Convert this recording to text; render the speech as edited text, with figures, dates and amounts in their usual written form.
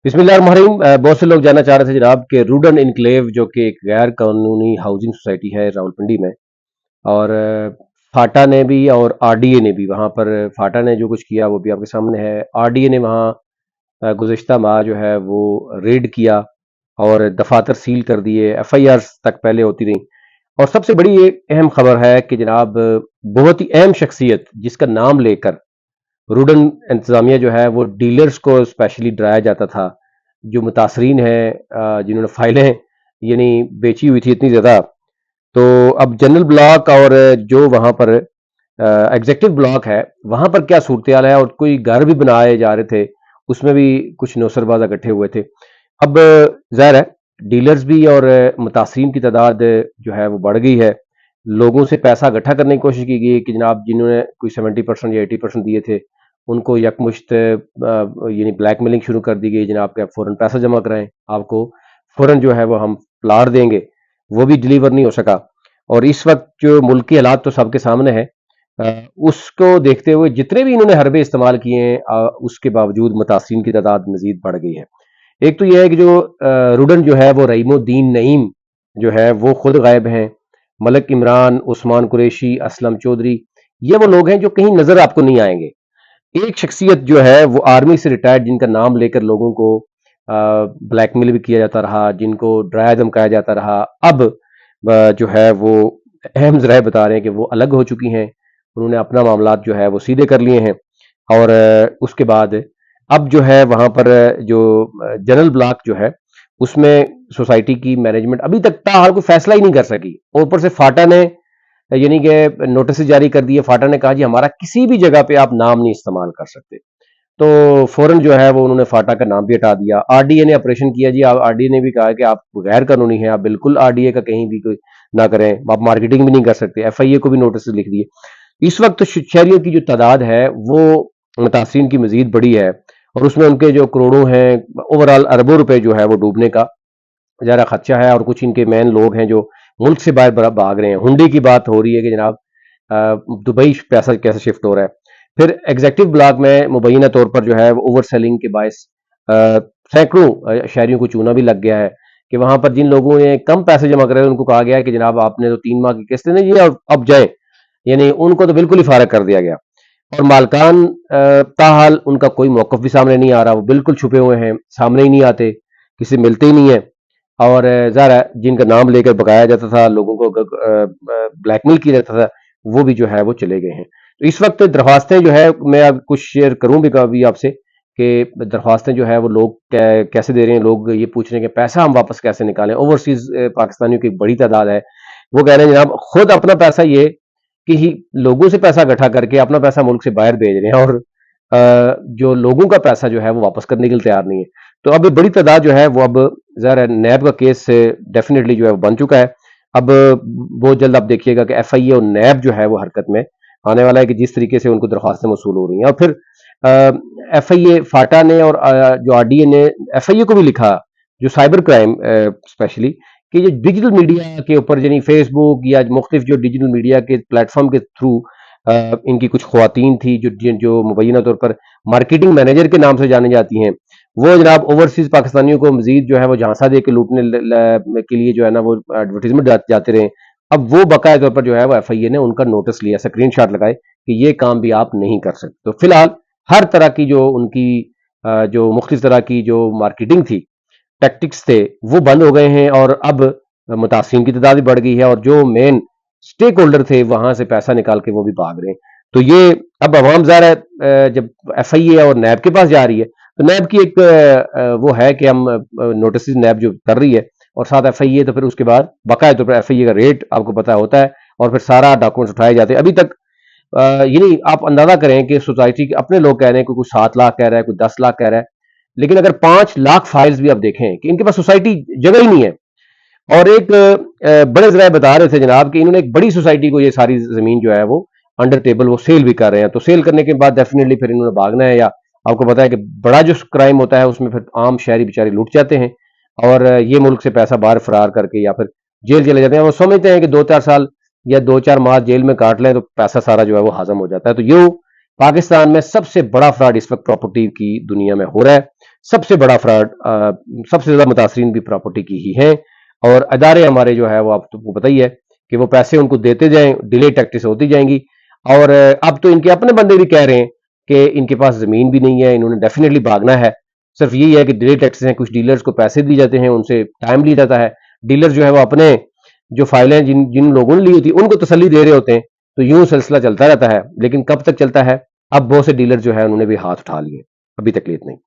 بسم اللہ الرحمن الرحیم۔ بہت سے لوگ جاننا چاہ رہے تھے جناب کہ روڈن انکلیو جو کہ ایک غیر قانونی ہاؤسنگ سوسائٹی ہے راولپنڈی میں، اور فاٹا نے بھی اور آر ڈی اے نے بھی وہاں پر، فاٹا نے جو کچھ کیا وہ بھی آپ کے سامنے ہے، آر ڈی اے نے وہاں گزشتہ ماہ جو ہے وہ ریڈ کیا اور دفاتر سیل کر دیے، ایف آئی آر تک پہلے ہوتی رہیں۔ اور سب سے بڑی ایک اہم خبر ہے کہ جناب بہت ہی اہم شخصیت جس کا نام لے کر روڈن انتظامیہ جو ہے وہ ڈیلرز کو اسپیشلی ڈرایا جاتا تھا، جو متاثرین ہیں، جنہوں نے فائلیں یعنی بیچی ہوئی تھی اتنی زیادہ، تو اب جنرل بلاک اور جو وہاں پر ایگزیکٹو بلاک ہے وہاں پر کیا صورتحال ہے، اور کوئی گھر بھی بنائے جا رہے تھے اس میں بھی کچھ نوسر باز اکٹھے ہوئے تھے۔ اب ظاہر ہے ڈیلرز بھی اور متاثرین کی تعداد جو ہے وہ بڑھ گئی ہے، لوگوں سے پیسہ اکٹھا کرنے کی کوشش کی گئی کہ جناب جنہوں نے کوئی 70% یا 80% دیے تھے ان کو یکمشت یعنی بلیک میلنگ شروع کر دی گئی، جناب کہ آپ فوراً پیسہ جمع کرائیں، آپ کو فوراً جو ہے وہ ہم پلاٹ دیں گے۔ وہ بھی ڈیلیور نہیں ہو سکا، اور اس وقت جو ملک کی حالات تو سب کے سامنے ہے، اس کو دیکھتے ہوئے جتنے بھی انہوں نے حربے استعمال کیے ہیں اس کے باوجود متاثرین کی تعداد مزید بڑھ گئی ہے۔ ایک تو یہ ہے کہ جو روڈن جو ہے وہ رحیم الدین نعیم جو ہے وہ خود غائب ہیں، ملک عمران، عثمان قریشی، اسلم چودھری، یہ وہ لوگ ہیں جو کہیں نظر آپ کو نہیں آئیں گے۔ ایک شخصیت جو ہے وہ آرمی سے ریٹائرڈ، جن کا نام لے کر لوگوں کو بلیک میل بھی کیا جاتا رہا، جن کو ڈرایا دھمکایا جاتا رہا، اب جو ہے وہ اہم ذرائع بتا رہے ہیں کہ وہ الگ ہو چکی ہیں، انہوں نے اپنا معاملات جو ہے وہ سیدھے کر لیے ہیں۔ اور اس کے بعد اب جو ہے وہاں پر جو جنرل بلاک جو ہے اس میں سوسائٹی کی مینجمنٹ ابھی تک تاحال کوئی فیصلہ ہی نہیں کر سکی، اور اوپر سے فاٹا نے یعنی کہ نوٹس جاری کر دیے۔ فاٹا نے کہا جی ہمارا کسی بھی جگہ پہ آپ نام نہیں استعمال کر سکتے، تو فوراً جو ہے وہ انہوں نے فاٹا کا نام بھی ہٹا دیا۔ آر ڈی اے نے آپریشن کیا جی، آر ڈی اے نے بھی کہا کہ آپ غیر قانونی ہیں، آپ بالکل آر ڈی اے کا کہیں بھی کوئی نہ کریں، آپ مارکیٹنگ بھی نہیں کر سکتے۔ ایف آئی اے کو بھی نوٹس لکھ دیے۔ اس وقت شہریوں کی جو تعداد ہے وہ متاثرین کی مزید بڑی ہے، اور اس میں ان کے جو کروڑوں ہیں، اوورال اربوں روپے جو ہے وہ ڈوبنے کا ذرا خدشہ ہے، اور کچھ ان کے مین لوگ ہیں جو ملک سے باہر بھاگ رہے ہیں۔ ہنڈی کی بات ہو رہی ہے کہ جناب دبئی پیسہ کیسے شفٹ ہو رہا ہے۔ پھر ایگزیکٹو بلاک میں مبینہ طور پر جو ہے وہ اوور سیلنگ کے باعث سینکڑوں شہریوں کو چونا بھی لگ گیا ہے، کہ وہاں پر جن لوگوں نے کم پیسے جمع کرے ان کو کہا گیا ہے کہ جناب آپ نے تو 3 ماہ کی قسطیں نہیں دی، اب جائیں، یعنی ان کو تو بالکل ہی فارغ کر دیا گیا۔ اور مالکان تاحال ان کا کوئی موقف بھی سامنے نہیں آ رہا، وہ بالکل چھپے ہوئے ہیں، سامنے ہی نہیں آتے، کسی ملتے ہی نہیں ہیں۔ اور ظاہر ہے جن کا نام لے کر بکایا جاتا تھا، لوگوں کو بلیک میل کیا جاتا تھا، وہ بھی جو ہے وہ چلے گئے ہیں۔ تو اس وقت درخواستیں جو ہے میں اب کچھ شیئر کروں بھی آپ سے، کہ درخواستیں جو ہے وہ لوگ کیسے دے رہے ہیں۔ لوگ یہ پوچھ رہے ہیں کہ پیسہ ہم واپس کیسے نکالیں۔ اوورسیز پاکستانیوں کی بڑی تعداد ہے، وہ کہہ رہے ہیں جناب خود اپنا پیسہ یہ کہ ہی لوگوں سے پیسہ اکٹھا کر کے اپنا پیسہ ملک سے باہر بھیج رہے ہیں، اور جو لوگوں کا پیسہ جو ہے وہ واپس کرنے کے لیے تیار نہیں ہے۔ تو اب بڑی تعداد جو ہے وہ اب ظاہر ہے نیب کا کیس سے ڈیفینیٹلی جو ہے وہ بن چکا ہے۔ اب بہت جلد آپ دیکھیے گا کہ ایف آئی اے اور نیب جو ہے وہ حرکت میں آنے والا ہے، کہ جس طریقے سے ان کو درخواستیں موصول ہو رہی ہیں۔ اور پھر ایف آئی اے فاٹا نے اور جو آر ڈی اے نے ایف آئی اے کو بھی لکھا، جو سائبر کرائم اسپیشلی، کہ جو ڈیجیٹل میڈیا کے اوپر یعنی فیس بک یا مختلف جو ڈیجیٹل میڈیا کے پلیٹ فارم کے تھرو ان کی کچھ خواتین تھی جو مبینہ طور پر مارکیٹنگ مینیجر کے نام سے جانی جاتی ہیں، وہ جناب اوورسیز پاکستانیوں کو مزید جو ہے وہ جھانسا دے کے لوٹنے کے لیے جو ہے نا وہ ایڈورٹیزمنٹ جاتے رہے۔ اب وہ باقاعدہ طور پر جو ہے وہ ایف آئی اے نے ان کا نوٹس لیا، اسکرین شاٹ لگائے کہ یہ کام بھی آپ نہیں کر سکتے۔ تو فی الحال ہر طرح کی جو ان کی جو مختلف طرح کی جو مارکیٹنگ تھی، ٹیکٹکس تھے، وہ بند ہو گئے ہیں، اور اب متاثرین کی تعداد بھی بڑھ گئی ہے، اور جو مین سٹیک ہولڈر تھے وہاں سے پیسہ نکال کے وہ بھی بھاگ رہے ہیں۔ تو یہ اب عوام ظاہر ہے جب ایف آئی اے اور نیب کے پاس جا رہی ہے، تو نیب کی ایک وہ ہے کہ ہم نوٹسز نیب جو کر رہی ہے، اور ساتھ ایف آئی اے، تو پھر اس کے بعد باقاعدہ طور پر ایف آئی اے کا ریٹ آپ کو پتہ ہوتا ہے، اور پھر سارا ڈاکومنٹس اٹھائے جاتے ہیں۔ ابھی تک یعنی آپ اندازہ کریں کہ سوسائٹی کے اپنے لوگ کہہ رہے ہیں کہ کوئی 7 لاکھ کہہ رہا ہے، کوئی 10 لاکھ کہہ رہا ہے، لیکن اگر 5 لاکھ فائلز بھی آپ دیکھیں کہ ان کے پاس سوسائٹی جگہ ہی نہیں ہے۔ اور ایک بڑے ذرائع بتا رہے تھے جناب کہ انہوں نے ایک بڑی سوسائٹی کو یہ ساری زمین جو ہے وہ انڈر ٹیبل وہ سیل بھی کر رہے ہیں، تو سیل کرنے کے بعد ڈیفینیٹلی پھر انہوں نے بھاگنا ہے، یا آپ کو پتا ہے کہ بڑا جو کرائم ہوتا ہے اس میں پھر عام شہری بیچارے لوٹ جاتے ہیں، اور یہ ملک سے پیسہ باہر فرار کر کے یا پھر جیل چلے جاتے ہیں۔ وہ سمجھتے ہیں کہ 2-4 سال یا 2-4 ماہ جیل میں کاٹ لیں تو پیسہ سارا جو ہے وہ ہضم ہو جاتا ہے۔ تو یہ پاکستان میں سب سے بڑا فراڈ اس وقت پراپرٹی کی دنیا میں ہو رہا ہے۔ سب سے بڑا فراڈ، سب سے زیادہ متاثرین بھی پراپرٹی کی ہی ہیں، اور ادارے ہمارے جو ہے وہ آپ کو پتہ ہی ہے کہ وہ پیسے ان کو دیتے جائیں، ڈیلے ٹیکٹس ہوتی جائیں گی، اور اب تو ان کے اپنے بندے بھی کہہ رہے ہیں کہ ان کے پاس زمین بھی نہیں ہے، انہوں نے ڈیفینیٹلی بھاگنا ہے، صرف یہی ہے کہ ڈیلے ٹیکس ہیں، کچھ ڈیلرز کو پیسے دی جاتے ہیں، ان سے ٹائم لیا جاتا ہے، ڈیلر جو ہے وہ اپنے جو فائلیں جن لوگوں نے لی ہوتی ان کو تسلی دے رہے ہوتے ہیں، تو یوں سلسلہ چلتا رہتا ہے، لیکن کب تک چلتا ہے؟ اب بہت سے ڈیلر جو ہے انہوں نے بھی ہاتھ اٹھا لیے، ابھی تکلیف نہیں۔